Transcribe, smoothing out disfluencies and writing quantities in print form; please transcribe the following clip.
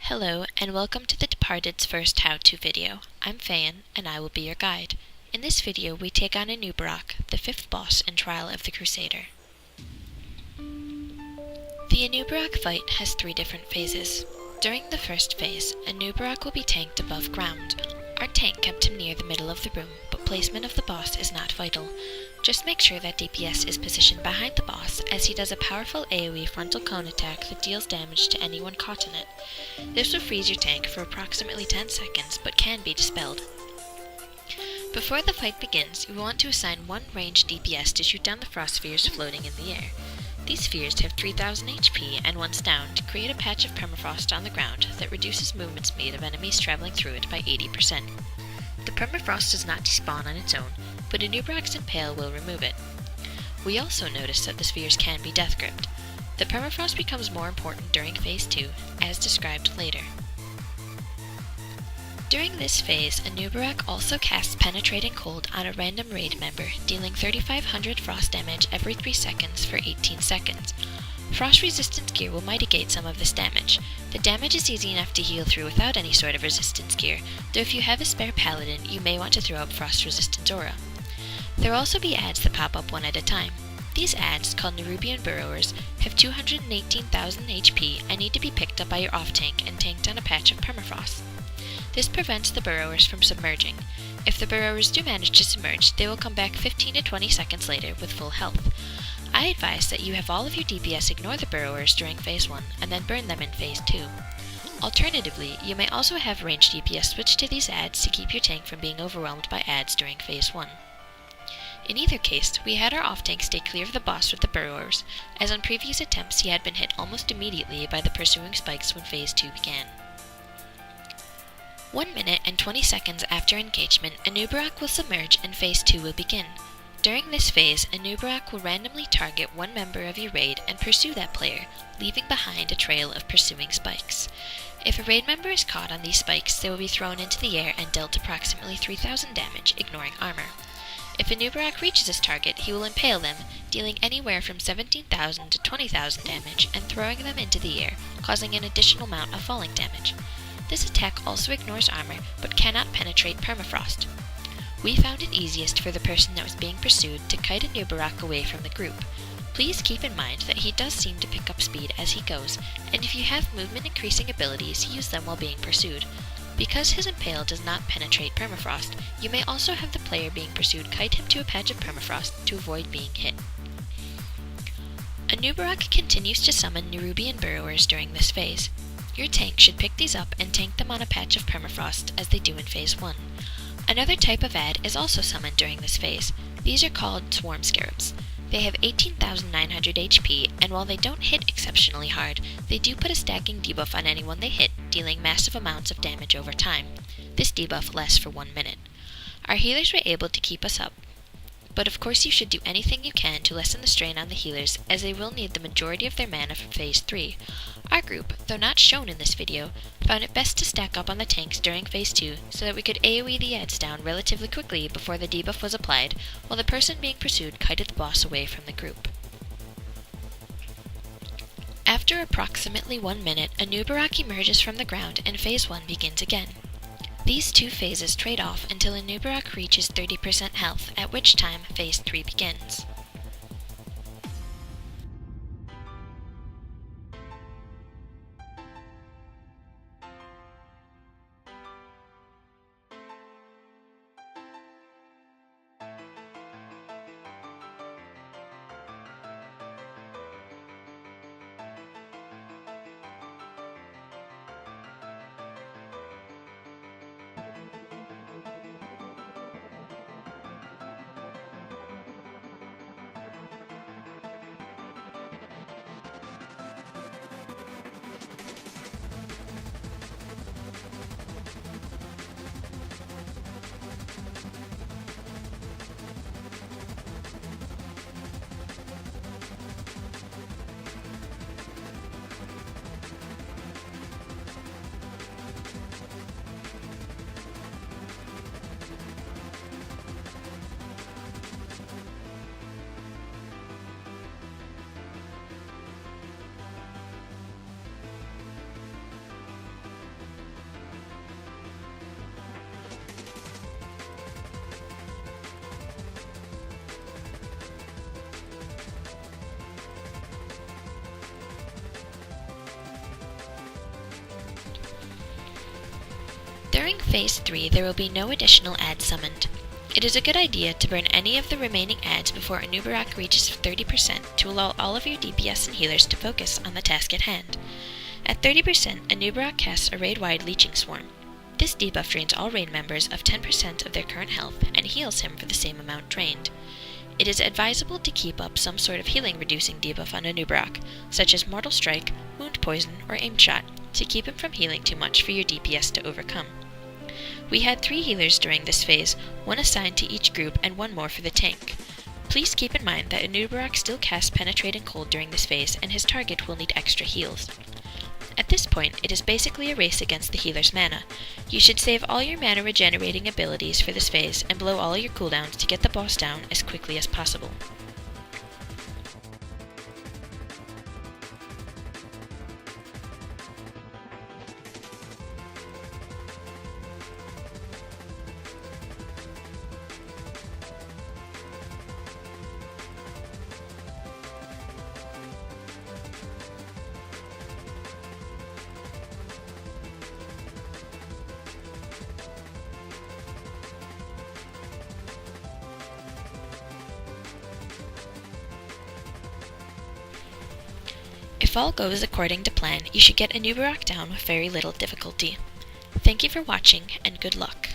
Hello, and welcome to the Departed's first how-to video. I'm Fayan, and I will be your guide. In this video, we take on Anub'arak, the fifth boss in Trial of the Crusader. The Anub'arak fight has three different phases. During the first phase, Anub'arak will be tanked above ground. Our tank kept him near the middle of the room, but placement of the boss is not vital. Just make sure that DPS is positioned behind the boss, as he does a powerful AoE frontal cone attack that deals damage to anyone caught in it. This will freeze your tank for approximately 10 seconds, but can be dispelled. Before the fight begins, you want to assign one ranged DPS to shoot down the frost spheres floating in the air. These spheres have 3000 HP, and once down, to create a patch of permafrost on the ground that reduces movement speed of enemies traveling through it by 80%. The permafrost does not despawn on its own, but Anub'arak's Impale will remove it. We also notice that the spheres can be death gripped. The permafrost becomes more important during Phase 2, as described later. During this phase, Anub'arak also casts Penetrating Cold on a random raid member, dealing 3500 frost damage every 3 seconds for 18 seconds. Frost resistance gear will mitigate some of this damage. The damage is easy enough to heal through without any sort of resistance gear, though if you have a spare paladin, you may want to throw up frost resistance aura. There will also be adds that pop up one at a time. These adds, called Nerubian Burrowers, have 218,000 HP and need to be picked up by your off-tank and tanked on a patch of permafrost. This prevents the burrowers from submerging. If the burrowers do manage to submerge, they will come back 15 to 20 seconds later with full health. I advise that you have all of your DPS ignore the burrowers during Phase 1 and then burn them in Phase 2. Alternatively, you may also have ranged DPS switch to these adds to keep your tank from being overwhelmed by adds during Phase 1. In either case, we had our off-tank stay clear of the boss with the burrowers, as on previous attempts he had been hit almost immediately by the pursuing spikes when Phase 2 began. 1 minute and 20 seconds after engagement, Anub'arak will submerge and Phase 2 will begin. During this phase, Anub'arak will randomly target one member of your raid and pursue that player, leaving behind a trail of pursuing spikes. If a raid member is caught on these spikes, they will be thrown into the air and dealt approximately 3000 damage, ignoring armor. If Anub'arak reaches his target, he will impale them, dealing anywhere from 17,000 to 20,000 damage and throwing them into the air, causing an additional amount of falling damage. This attack also ignores armor, but cannot penetrate permafrost. We found it easiest for the person that was being pursued to kite Anub'arak away from the group. Please keep in mind that he does seem to pick up speed as he goes, and if you have movement increasing abilities, use them while being pursued. Because his impale does not penetrate permafrost, you may also have the player being pursued kite him to a patch of permafrost to avoid being hit. Anub'arak continues to summon Nerubian Burrowers during this phase. Your tank should pick these up and tank them on a patch of permafrost, as they do in Phase 1. Another type of add is also summoned during this phase. These are called Swarm Scarabs. They have 18,900 HP, and while they don't hit exceptionally hard, they do put a stacking debuff on anyone they hit, dealing massive amounts of damage over time. This debuff lasts for 1 minute. Our healers were able to keep us up, but of course you should do anything you can to lessen the strain on the healers, as they will need the majority of their mana for Phase 3. Our group, though not shown in this video, found it best to stack up on the tanks during Phase 2 so that we could AoE the adds down relatively quickly before the debuff was applied, while the person being pursued kited the boss away from the group. After approximately 1 minute, Anub'arak emerges from the ground and Phase 1 begins again. These two phases trade off until Anub'arak reaches 30% health, at which time Phase 3 begins. During Phase 3, there will be no additional ads summoned. It is a good idea to burn any of the remaining ads before Anub'arak reaches 30% to allow all of your DPS and healers to focus on the task at hand. At 30%, Anub'arak casts a raid-wide Leeching Swarm. This debuff drains all raid members of 10% of their current health and heals him for the same amount drained. It is advisable to keep up some sort of healing-reducing debuff on Anub'arak, such as Mortal Strike, Wound Poison, or Aim Shot, to keep him from healing too much for your DPS to overcome. We had 3 healers during this phase, 1 assigned to each group and 1 more for the tank. Please keep in mind that Anub'arak still casts Penetrating Cold during this phase, and his target will need extra heals. At this point, it is basically a race against the healer's mana. You should save all your mana regenerating abilities for this phase and blow all your cooldowns to get the boss down as quickly as possible. If all goes according to plan, you should get Anub'arak down with very little difficulty. Thank you for watching, and good luck.